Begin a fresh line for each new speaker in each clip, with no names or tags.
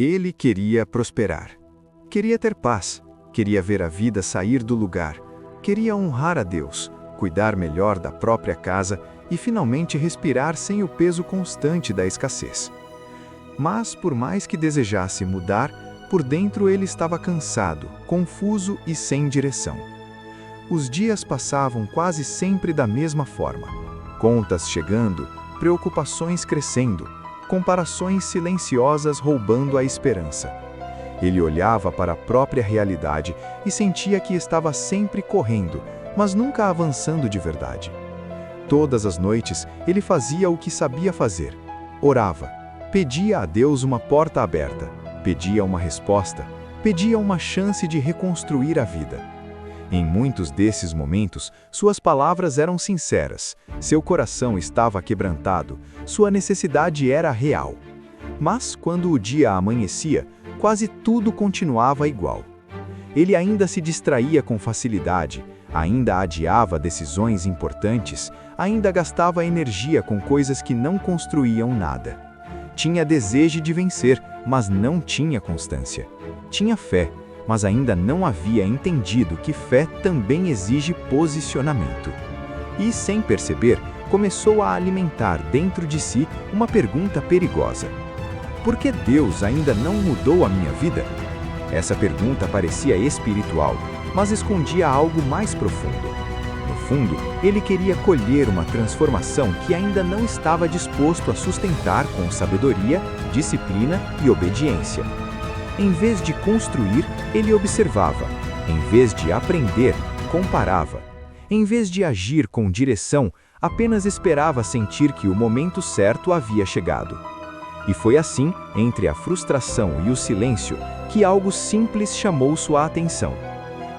Ele queria prosperar. Queria ter paz. Queria ver a vida sair do lugar. Queria honrar a Deus, cuidar melhor da própria casa e finalmente respirar sem o peso constante da escassez. Mas, por mais que desejasse mudar, por dentro ele estava cansado, confuso e sem direção. Os dias passavam quase sempre da mesma forma. Contas chegando, preocupações crescendo, comparações silenciosas roubando a esperança. Ele olhava para a própria realidade e sentia que estava sempre correndo, mas nunca avançando de verdade. Todas as noites, ele fazia o que sabia fazer. Orava, pedia a Deus uma porta aberta, pedia uma resposta, pedia uma chance de reconstruir a vida. Em muitos desses momentos, suas palavras eram sinceras, seu coração estava quebrantado, sua necessidade era real. Mas, quando o dia amanhecia, quase tudo continuava igual. Ele ainda se distraía com facilidade, ainda adiava decisões importantes, ainda gastava energia com coisas que não construíam nada. Tinha desejo de vencer, mas não tinha constância. Tinha fé, mas ainda não havia entendido que fé também exige posicionamento. E, sem perceber, começou a alimentar dentro de si uma pergunta perigosa. Por que Deus ainda não mudou a minha vida? Essa pergunta parecia espiritual, mas escondia algo mais profundo. No fundo, ele queria colher uma transformação que ainda não estava disposto a sustentar com sabedoria, disciplina e obediência. Em vez de construir, ele observava. Em vez de aprender, comparava. Em vez de agir com direção, apenas esperava sentir que o momento certo havia chegado. E foi assim, entre a frustração e o silêncio, que algo simples chamou sua atenção.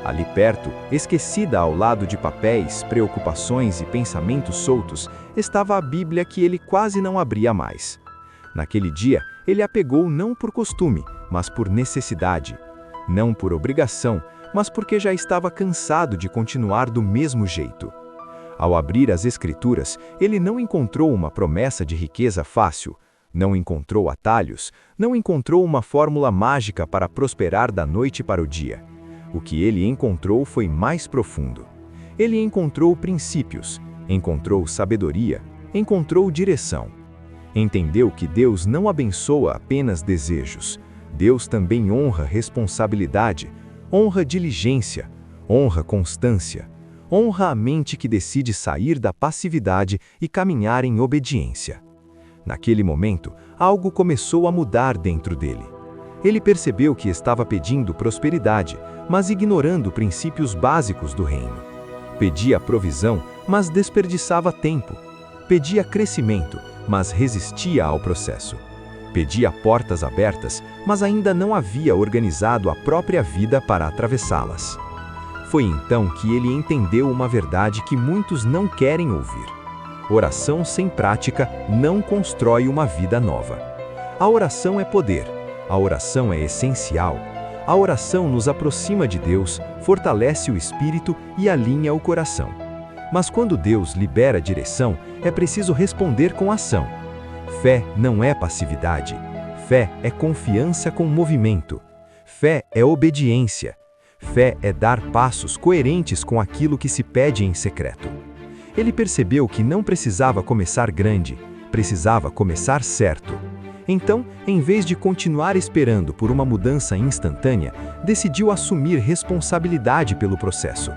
Ali perto, esquecida ao lado de papéis, preocupações e pensamentos soltos, estava a Bíblia que ele quase não abria mais. Naquele dia, ele a pegou não por costume, mas por necessidade. Não por obrigação, mas porque já estava cansado de continuar do mesmo jeito. Ao abrir as Escrituras, ele não encontrou uma promessa de riqueza fácil, não encontrou atalhos, não encontrou uma fórmula mágica para prosperar da noite para o dia. O que ele encontrou foi mais profundo. Ele encontrou princípios, encontrou sabedoria, encontrou direção. Entendeu que Deus não abençoa apenas desejos. Deus também honra responsabilidade, honra diligência, honra constância, honra a mente que decide sair da passividade e caminhar em obediência. Naquele momento, algo começou a mudar dentro dele. Ele percebeu que estava pedindo prosperidade, mas ignorando princípios básicos do reino. Pedia provisão, mas desperdiçava tempo. Pedia crescimento, mas resistia ao processo. Pedia portas abertas, mas ainda não havia organizado a própria vida para atravessá-las. Foi então que ele entendeu uma verdade que muitos não querem ouvir. Oração sem prática não constrói uma vida nova. A oração é poder. A oração é essencial. A oração nos aproxima de Deus, fortalece o espírito e alinha o coração. Mas quando Deus libera direção, é preciso responder com ação. Fé não é passividade. Fé é confiança com movimento. Fé é obediência. Fé é dar passos coerentes com aquilo que se pede em secreto. Ele percebeu que não precisava começar grande, precisava começar certo. Então, em vez de continuar esperando por uma mudança instantânea, decidiu assumir responsabilidade pelo processo.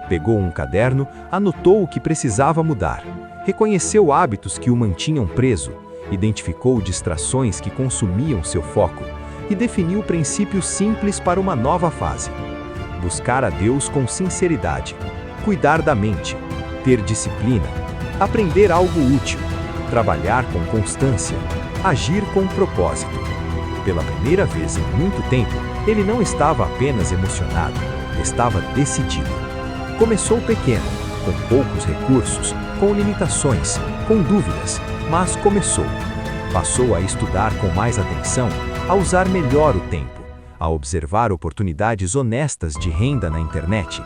Pegou um caderno, anotou o que precisava mudar, reconheceu hábitos que o mantinham preso, identificou distrações que consumiam seu foco e definiu princípios simples para uma nova fase. Buscar a Deus com sinceridade, cuidar da mente, ter disciplina, aprender algo útil, trabalhar com constância, agir com propósito. Pela primeira vez em muito tempo, ele não estava apenas emocionado, estava decidido. Começou pequeno, com poucos recursos, com limitações, com dúvidas, mas começou. Passou a estudar com mais atenção, a usar melhor o tempo, a observar oportunidades honestas de renda na internet.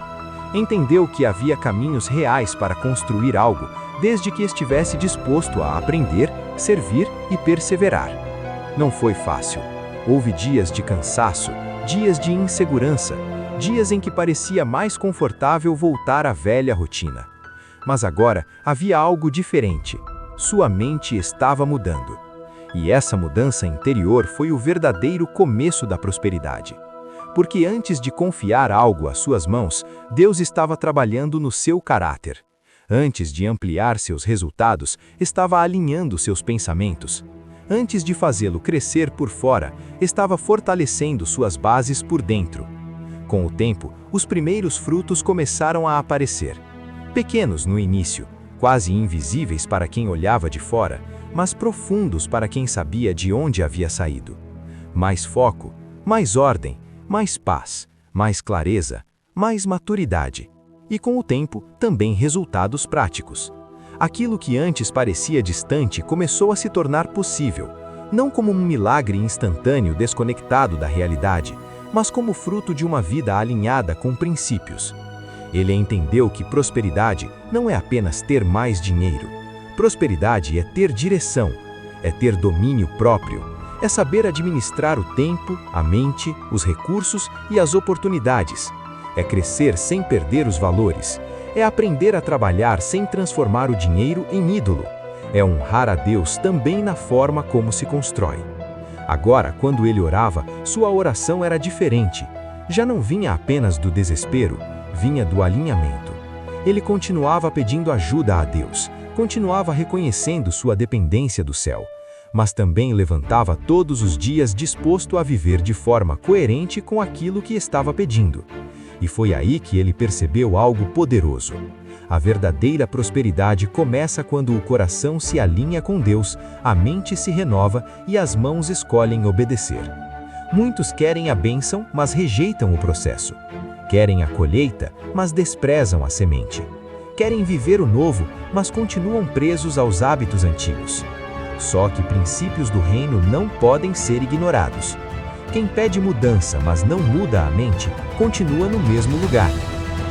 Entendeu que havia caminhos reais para construir algo, desde que estivesse disposto a aprender, servir e perseverar. Não foi fácil. Houve dias de cansaço, dias de insegurança, dias em que parecia mais confortável voltar à velha rotina. Mas agora havia algo diferente. Sua mente estava mudando. E essa mudança interior foi o verdadeiro começo da prosperidade. Porque antes de confiar algo às suas mãos, Deus estava trabalhando no seu caráter. Antes de ampliar seus resultados, estava alinhando seus pensamentos. Antes de fazê-lo crescer por fora, estava fortalecendo suas bases por dentro. Com o tempo, os primeiros frutos começaram a aparecer. Pequenos no início, quase invisíveis para quem olhava de fora, mas profundos para quem sabia de onde havia saído. Mais foco, mais ordem, mais paz, mais clareza, mais maturidade. E com o tempo, também resultados práticos. Aquilo que antes parecia distante começou a se tornar possível, não como um milagre instantâneo desconectado da realidade, mas como fruto de uma vida alinhada com princípios. Ele entendeu que prosperidade não é apenas ter mais dinheiro. Prosperidade é ter direção, é ter domínio próprio, é saber administrar o tempo, a mente, os recursos e as oportunidades. É crescer sem perder os valores. É aprender a trabalhar sem transformar o dinheiro em ídolo. É honrar a Deus também na forma como se constrói. Agora, quando ele orava, sua oração era diferente. Já não vinha apenas do desespero, vinha do alinhamento. Ele continuava pedindo ajuda a Deus, continuava reconhecendo sua dependência do céu, mas também levantava todos os dias disposto a viver de forma coerente com aquilo que estava pedindo. E foi aí que ele percebeu algo poderoso. A verdadeira prosperidade começa quando o coração se alinha com Deus, a mente se renova e as mãos escolhem obedecer. Muitos querem a bênção, mas rejeitam o processo. Querem a colheita, mas desprezam a semente. Querem viver o novo, mas continuam presos aos hábitos antigos. Só que princípios do reino não podem ser ignorados. Quem pede mudança, mas não muda a mente, continua no mesmo lugar.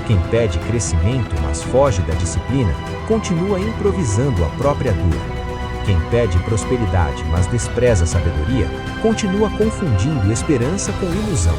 Quem pede crescimento, mas foge da disciplina, continua improvisando a própria dor. Quem pede prosperidade, mas despreza a sabedoria, continua confundindo esperança com ilusão.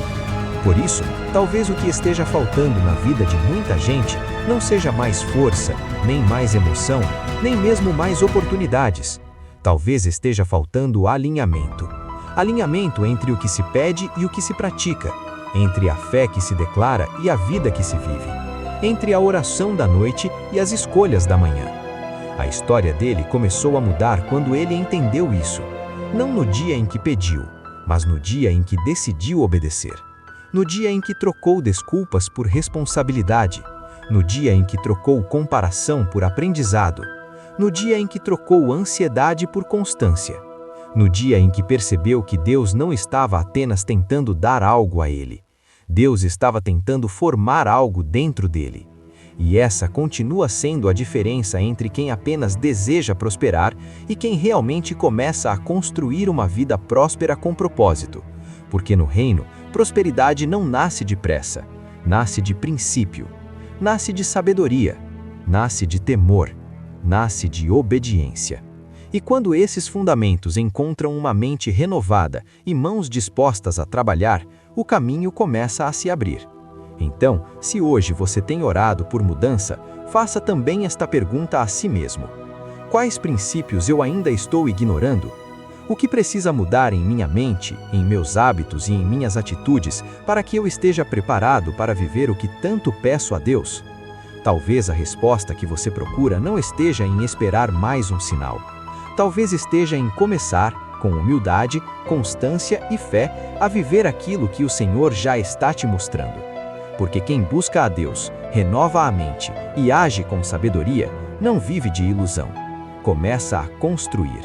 Por isso, talvez o que esteja faltando na vida de muita gente não seja mais força, nem mais emoção, nem mesmo mais oportunidades. Talvez esteja faltando alinhamento. Alinhamento entre o que se pede e o que se pratica, entre a fé que se declara e a vida que se vive, entre a oração da noite e as escolhas da manhã. A história dele começou a mudar quando ele entendeu isso, não no dia em que pediu, mas no dia em que decidiu obedecer, no dia em que trocou desculpas por responsabilidade, no dia em que trocou comparação por aprendizado, no dia em que trocou ansiedade por constância. No dia em que percebeu que Deus não estava apenas tentando dar algo a ele. Deus estava tentando formar algo dentro dele. E essa continua sendo a diferença entre quem apenas deseja prosperar e quem realmente começa a construir uma vida próspera com propósito. Porque no reino, prosperidade não nasce depressa, nasce de princípio, nasce de sabedoria, nasce de temor, nasce de obediência. E quando esses fundamentos encontram uma mente renovada e mãos dispostas a trabalhar, o caminho começa a se abrir. Então, se hoje você tem orado por mudança, faça também esta pergunta a si mesmo. Quais princípios eu ainda estou ignorando? O que precisa mudar em minha mente, em meus hábitos e em minhas atitudes para que eu esteja preparado para viver o que tanto peço a Deus? Talvez a resposta que você procura não esteja em esperar mais um sinal. Talvez esteja em começar, com humildade, constância e fé, a viver aquilo que o Senhor já está te mostrando. Porque quem busca a Deus, renova a mente e age com sabedoria, não vive de ilusão. Começa a construir.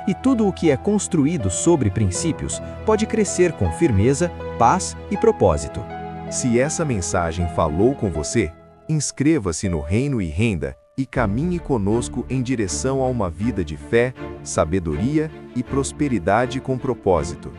E tudo o que é construído sobre princípios pode crescer com firmeza, paz e propósito.
Se essa mensagem falou com você, inscreva-se no Reino e Renda e caminhe conosco em direção a uma vida de fé, sabedoria e prosperidade com propósito.